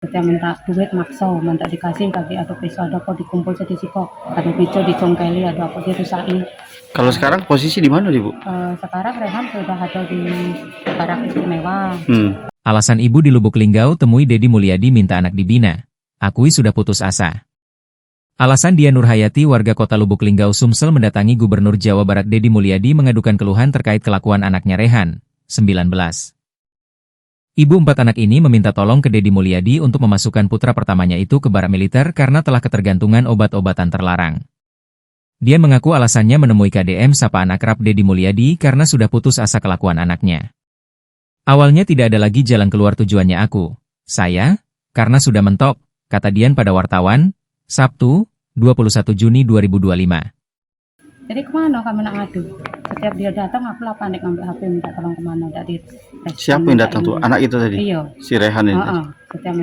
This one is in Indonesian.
Setiap minta duit maksa, minta dikasih kaki ada pisau, ada apa dikumpul sedikit kok, ada pisau dicongkeli, ada apa dirusaki. Kalau sekarang posisi di mana, Ibu? Sekarang Rehan sudah ada di barak istimewa. Alasan ibu di Lubuk Linggau temui Dedi Mulyadi minta anak dibina. Akui sudah putus asa. Alasan Dian Nurhayati warga kota Lubuk Linggau Sumsel mendatangi Gubernur Jawa Barat Dedi Mulyadi mengadukan keluhan terkait kelakuan anaknya Rehan, 19. Ibu 4 anak ini meminta tolong ke Dedi Mulyadi untuk memasukkan putra pertamanya itu ke barak militer karena telah ketergantungan obat-obatan terlarang. Dia mengaku alasannya menemui KDM sapaan akrab Dedi Mulyadi karena sudah putus asa kelakuan anaknya. Awalnya tidak ada lagi jalan keluar tujuannya aku. Saya, karena sudah mentok, kata Dian pada wartawan, Sabtu, 21 Juni 2025. Jadi kemana kami nak ngadu? Setiap dia datang aku lah panik ngambil HP minta tolong kemana. Siapa yang datang tuh? Anak itu tadi? Iya. Si Rehan ini? Setiap